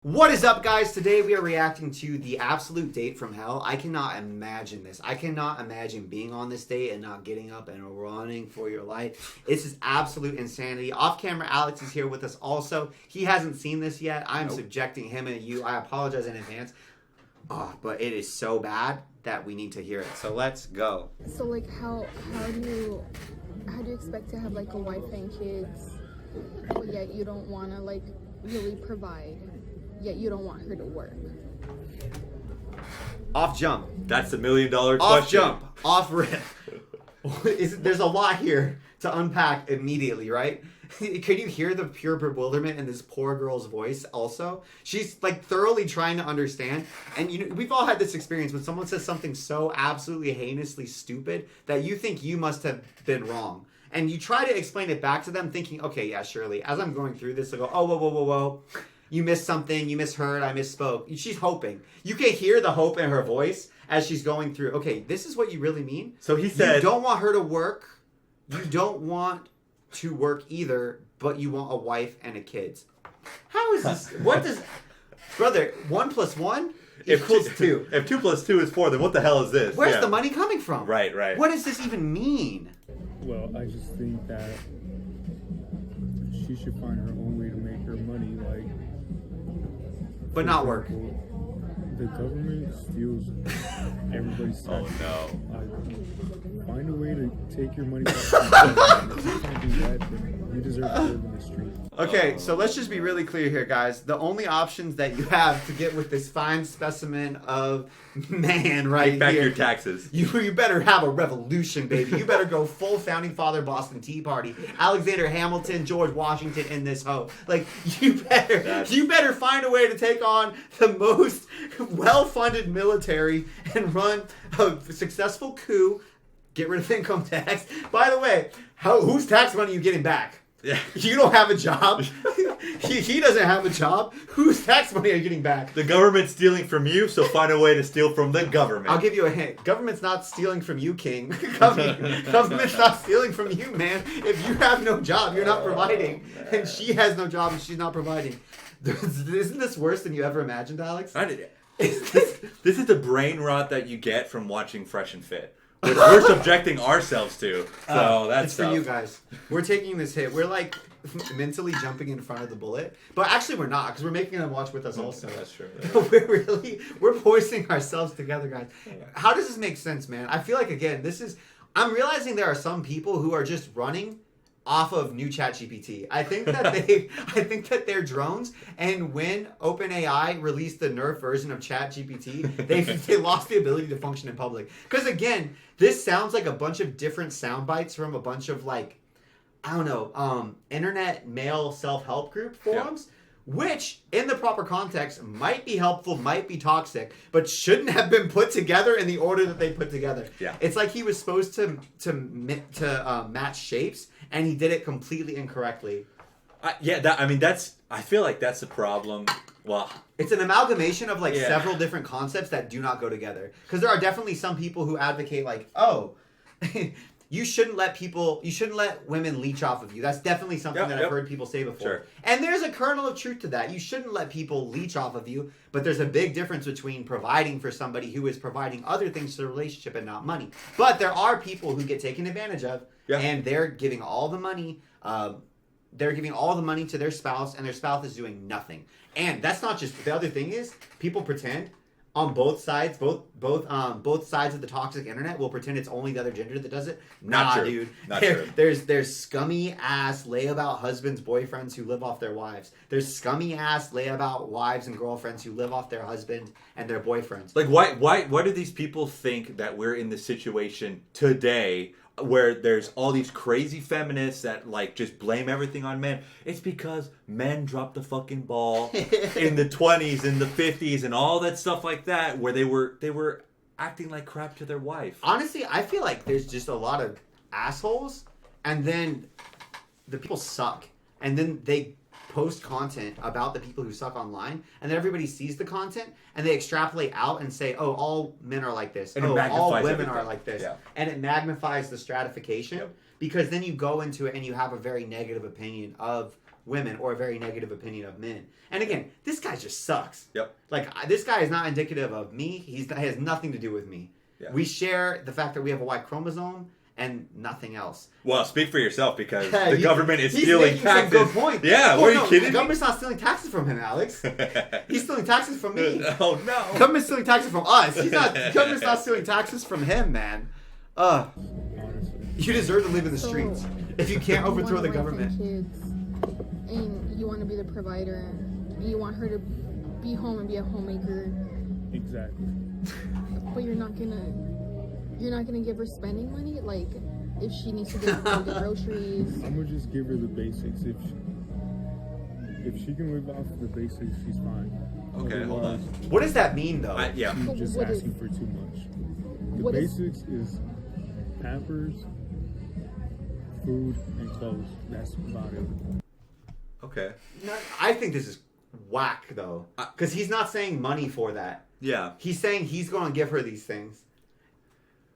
What is up, guys? Today we are reacting to The Absolute Date from Hell. I cannot imagine this. I cannot imagine being on this date and not getting up and running for your life. This is absolute insanity. Off camera, Alex is here with us also. He hasn't seen this yet. I'm subjecting him and you. I apologize in advance. But it is so bad that we need to hear it. So let's go. So like how do you expect to have like a wife and kids, but yet you don't want to like really provide, yet you don't want her to work? Off jump. That's the $1 million question. Off jump. Off rip. There's a lot here to unpack immediately, right? Could you hear the pure bewilderment in this poor girl's voice also? She's like thoroughly trying to understand. And you know, we've all had this experience when someone says something so absolutely heinously stupid that you think you must have been wrong. And you try to explain it back to them thinking, okay, yeah, surely. As I'm going through this, I go, oh, whoa. You missed something. You misheard. I misspoke. She's hoping. You can hear the hope in her voice as she's going through. Okay, this is what you really mean? So he said... You don't want her to work. You don't want to work either, but you want a wife and a kid. How is this? What does... Brother, 1 + 1 equals 2. If 2 + 2 is 4, then what the hell is this? Where's the money coming from? Right. What does this even mean? Well, I just think that she should find her own way to make her money, like... But not work. The government steals everybody's tax. Oh, no. Find a way to take your money back. If you can't do that, then you deserve to live in the street. Okay, so let's just be really clear here, guys. The only options that you have to get with this fine specimen of man right Take back here, your taxes. You better have a revolution, baby. You better go full Founding Father Boston Tea Party, Alexander Hamilton, George Washington in this hoe. Like you better find a way to take on the most well-funded military and run a successful coup. Get rid of income tax. By the way, whose tax money are you getting back? Yeah. You don't have a job. he doesn't have a job. Whose tax money are you getting back? The government's stealing from you, so find a way to steal from the government. I'll give you a hint. Government's not stealing from you, King. Government's not stealing from you, man. If you have no job, you're not providing. And she has no job and she's not providing. Isn't this worse than you ever imagined, Alex? This is the brain rot that you get from watching Fresh and Fit. Which we're subjecting ourselves to. So that's it's for you guys. We're taking this hit. We're like mentally jumping in front of the bullet. But actually we're not, because we're making them watch with us also. That's true. We're poising ourselves together, guys. How does this make sense, man? I feel like, again, I'm realizing there are some people who are just running off of new ChatGPT. I think that they're drones, and when OpenAI released the nerf version of ChatGPT, they lost the ability to function in public. Because again, this sounds like a bunch of different sound bites from a bunch of like, I don't know, internet male self-help group forums. Yeah. Which, in the proper context, might be helpful, might be toxic, but shouldn't have been put together in the order that they put together. Yeah. It's like he was supposed to match shapes, and he did it completely incorrectly. I feel like that's the problem. Well, it's an amalgamation of several different concepts that do not go together. Because there are definitely some people who advocate you shouldn't let women leech off of you. That's definitely something that I've heard people say before. Sure. And there's a kernel of truth to that. You shouldn't let people leech off of you, but there's a big difference between providing for somebody who is providing other things to the relationship and not money. But there are people who get taken advantage of, and they're giving all the money. They're giving all the money to their spouse, and their spouse is doing nothing. And that's not just the other thing is people pretend. On both sides, both sides of the toxic internet will pretend it's only the other gender that does it. Not true. Dude. Not true. There's scummy ass layabout husbands, boyfriends who live off their wives. There's scummy ass layabout wives and girlfriends who live off their husband and their boyfriends. Like why do these people think that we're in this situation today where there's all these crazy feminists that like just blame everything on men? It's because men dropped the fucking ball in the 20s and the 50s and all that stuff like that, where they were acting like crap to their wife. Honestly, I feel like there's just a lot of assholes, and then the people suck, and then they post content about the people who suck online, and then everybody sees the content and they extrapolate out and say, oh, all men are like this, and all women everything. are like this, yeah. And it magnifies the stratification, because then you go into it and you have a very negative opinion of women or a very negative opinion of men. And again, this guy just sucks. Yep. Like, this guy is not indicative of me. He has nothing to do with me. Yeah. We share the fact that we have a Y chromosome and nothing else. Well, speak for yourself because Yeah, the government is he's stealing making some taxes. good point. Yeah, Oh, what are no, you kidding the me? government's not stealing taxes from him, Alex. He's stealing taxes from me. Oh The no. government's stealing taxes from us. The government's not stealing taxes from him, man. Honestly. You deserve to live in the So, streets if you can't You overthrow want the a wife government. and kids, and you want to be the provider, and you want her to be home and be a homemaker, Exactly. but you're not gonna give her spending money. Like, if she needs to go get groceries, I'm gonna just give her the basics. If she can live off the basics, she's fine. Okay, hold on. What does that mean, though? Yeah. She's just What is- asking for too much. The what is- basics is Pampers, food, and clothes. That's about it. Okay. No, I think this is whack, though, because he's not saying money for that. Yeah. He's saying he's going to give her these things.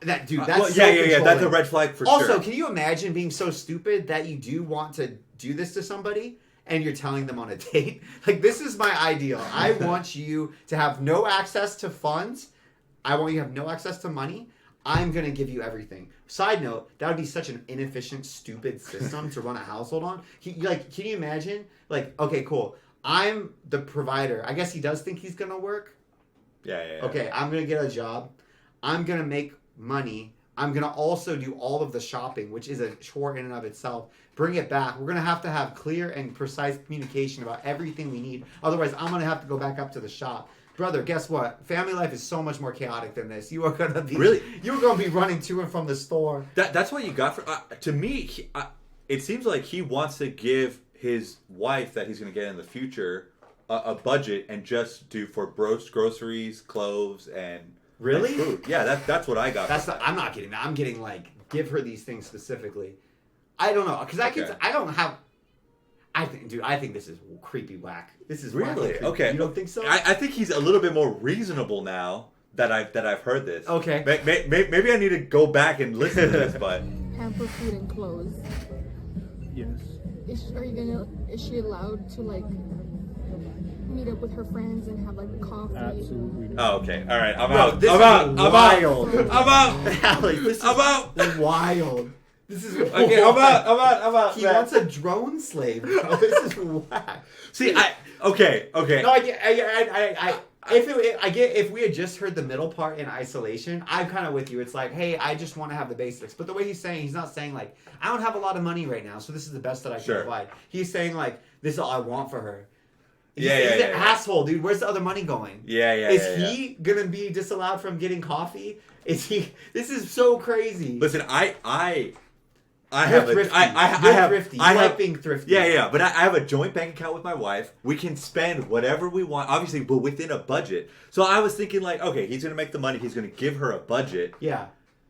That dude, that's Well, so yeah. That's a controlling. red flag for Also, sure. can you imagine being so stupid that you do want to do this to somebody and you're telling them on a date? Like, this is my ideal. I want you to have no access to funds. I want you to have no access to money. I'm going to give you everything. Side note, that would be such an inefficient, stupid system to run a household on. Can you imagine? Like, okay, cool. I'm the provider. I guess he does think he's going to work. Yeah. Okay, I'm going to get a job. I'm going to make money. I'm going to also do all of the shopping, which is a chore in and of itself. Bring it back. We're going to have clear and precise communication about everything we need. Otherwise, I'm going to have to go back up to the shop. Brother, guess what? Family life is so much more chaotic than this. You are going to be you're going to be running to and from the store. That's what you got for. To me, it seems like he wants to give his wife that he's going to get in the future a budget and just do for groceries, clothes, and Really? and food. Yeah, that's what I got. That's from not, I'm not getting that. I'm getting like give her these things specifically. I don't know because I don't have. I think this is creepy whack. This is wacky Really? creepy. Okay. You don't think so? I think he's a little bit more reasonable now that I've heard this. Okay. Maybe I need to go back and listen to this, but pamper food and clothes. Yes. Is she allowed to like meet up with her friends and have like coffee? Absolutely not. oh, okay, all right, I'm Bro, out. this I'm is out. I'm wild. out. I'm out. Alex, this is I'm out. wild. This is Okay, I'm out. I'm out. He man. wants a drone slave. Bro. This is whack. See, okay. No, I get if we had just heard the middle part in isolation, I'm kind of with you. It's like, hey, I just want to have the basics. But the way he's not saying like, I don't have a lot of money right now, so this is the best that I can Sure. provide. He's saying like, this is all I want for her. He's Yeah, an yeah. asshole, dude. Where's the other money going? Yeah. Is he gonna be disallowed from getting coffee? Is he? This is so crazy. Listen, I You're have thrifty. I You're have thrifty. I You have like being thrifty. Yeah, but I have a joint bank account with my wife. We can spend whatever we want, obviously, but within a budget. So I was thinking like, okay, he's gonna make the money. He's gonna give her a budget, Yeah.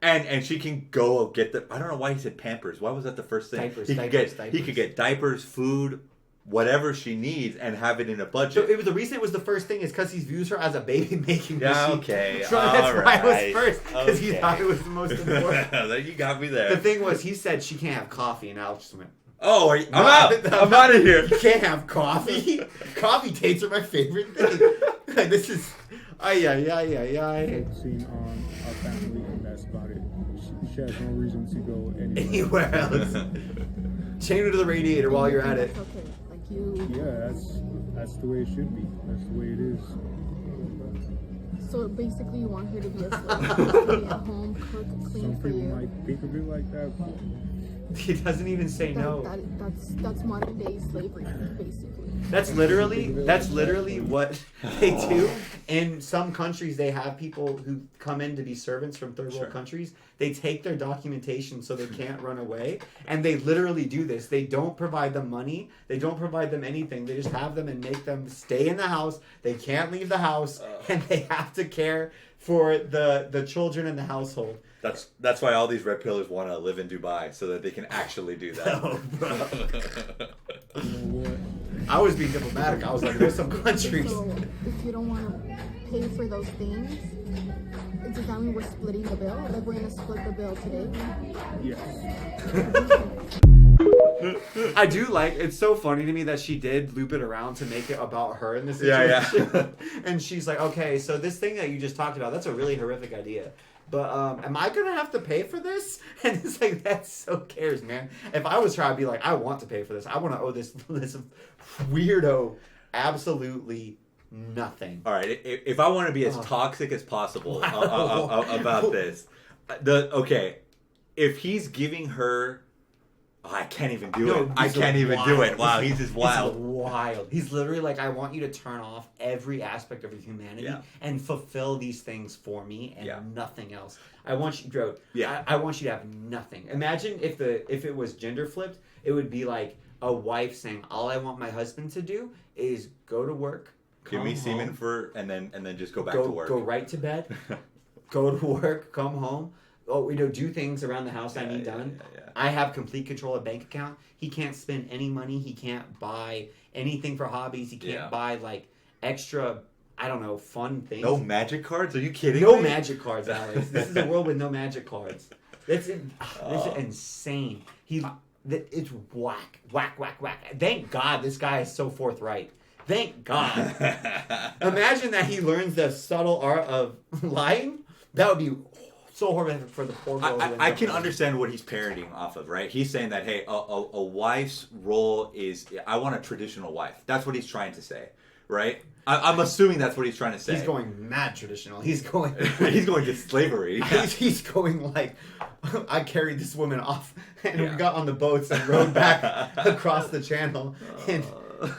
and she can go get the. I don't know why he said Pampers. Why was that the first thing? Diapers, he diapers, could get diapers, food, whatever she needs, and have it in a So budget. the reason it was the first thing is because he views her as a baby making Yeah, machine. okay, So that's all why it right, was first because he okay. thought it was the most important. You got me there. The thing was, he said she can't have coffee, and Alex just went, Oh, I'm out. I'm out of here. You can't have coffee. Coffee dates are my favorite thing. This is, Focusing on our family, and that's about it. She has no reason to go anywhere. anywhere else. Chain her to the radiator while you're at it. That's okay. Like you. Yeah, that's the way it should be. That's the way it is. So basically, you want her to be a slave, stay at home, cook, clean Some for people you. might think of it like that, but He doesn't even say no. That's modern day slavery, basically. That's literally what they do. In some countries, they have people who come in to be servants from third world Sure. countries. They take their documentation so they can't run away, and they literally do this. They don't provide them money. They don't provide them anything. They just have them and make them stay in the house. They can't leave the house, and they have to care for the children in the household. That's why all these red pillars want to live in Dubai so that they can actually do that. Oh, bro. you know what? I was being diplomatic. I was like, there's some countries. So if you don't want to pay for those things, does that mean we're splitting the bill? Like we're gonna split the bill today? Yes. I do like. It's so funny to me that she did loop it around to make it about her in this Yeah, situation. And she's like, okay, so this thing that you just talked about, that's a really horrific idea. But am I gonna have to pay for this? And it's like, that's so cares, man. If I was her, I'd be like, I want to pay for this. I want to owe this weirdo absolutely nothing. All right, if I want to be as toxic as possible about this, if he's giving her, I can't even do it. I can't even do it. Wow, he's just wild. He's wild. He's literally like, I want you to turn off every aspect of your humanity and fulfill these things for me and nothing else. I want you, bro. Yeah. I want you to have nothing. Imagine if it was gender flipped, it would be like a wife saying, all I want my husband to do is go to work. Give me semen and then just go back to work. Go right to bed. Go to work. Come home. Do things around the house I need done. Yeah. I have complete control of bank account. He can't spend any money. He can't buy anything for hobbies. He can't buy like extra, I don't know, fun things. No magic cards? Are you kidding me? No magic cards, Alex. This is a world with no magic cards. This is insane. It's whack. Thank God this guy is so forthright. Thank God. Imagine that he learns the subtle art of lying. That would be so horrific for the poor girl. I can understand what he's parenting off of, right? He's saying that, hey, a wife's role is, I want a traditional wife. That's what he's trying to say, right? I'm assuming that's what he's trying to say. He's going mad traditional. He's going to slavery. He's going like, I carried this woman off and we got on the boats and rowed back across the channel, and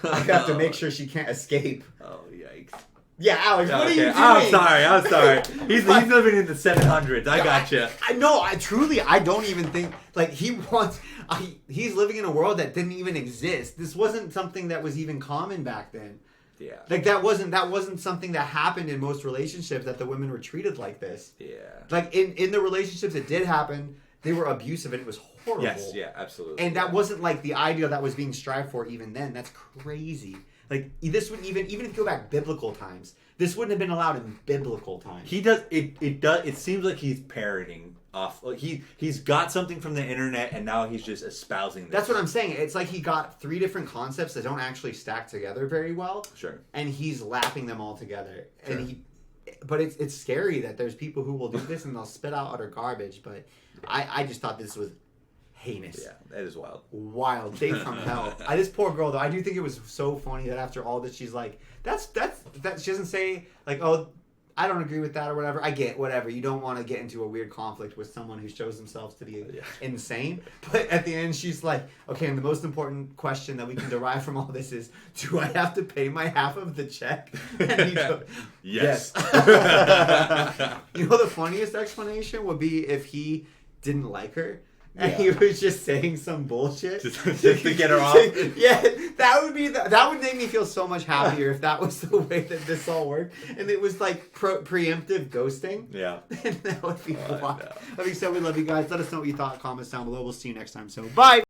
I have to make sure she can't escape. Oh, yikes. Yeah, Alex, what are you doing? I'm sorry. He's living in the 700s. I gotcha. I don't even think, like, he's living in a world that didn't even exist. This wasn't something that was even common back then. Yeah. Like, that wasn't something that happened in most relationships, that the women were treated like this. Yeah. Like, in the relationships that did happen, they were abusive and it was horrible. Yes, yeah, absolutely. And that wasn't, like, the ideal that was being strived for even then. That's crazy. Like, this would even if you go back biblical times, this wouldn't have been allowed in biblical times. It seems like he's parroting off. Like he's got something from the internet and now he's just espousing this. That's what I'm saying. It's like he got 3 different concepts that don't actually stack together very well. Sure. And he's lapping them all together. Sure. But it's scary that there's people who will do this and they'll spit out utter garbage. But I just thought this was heinous. Yeah, that is wild. Wild. Date from hell. This poor girl, though, I do think it was so funny that after all this, she's like, that she doesn't say, like, oh, I don't agree with that or whatever. I get whatever. You don't want to get into a weird conflict with someone who shows themselves to be insane. But at the end, she's like, okay, and the most important question that we can derive from all this is, do I have to pay my half of the check? And he goes, yes. You know, the funniest explanation would be if he didn't like her. And he was just saying some bullshit just to get her off. Yeah, that would make me feel so much happier if that was the way that this all worked, and it was like preemptive ghosting. Yeah, and that would be wild. No. Okay, so we love you guys. Let us know what you thought. Comments down below. We'll see you next time. So bye.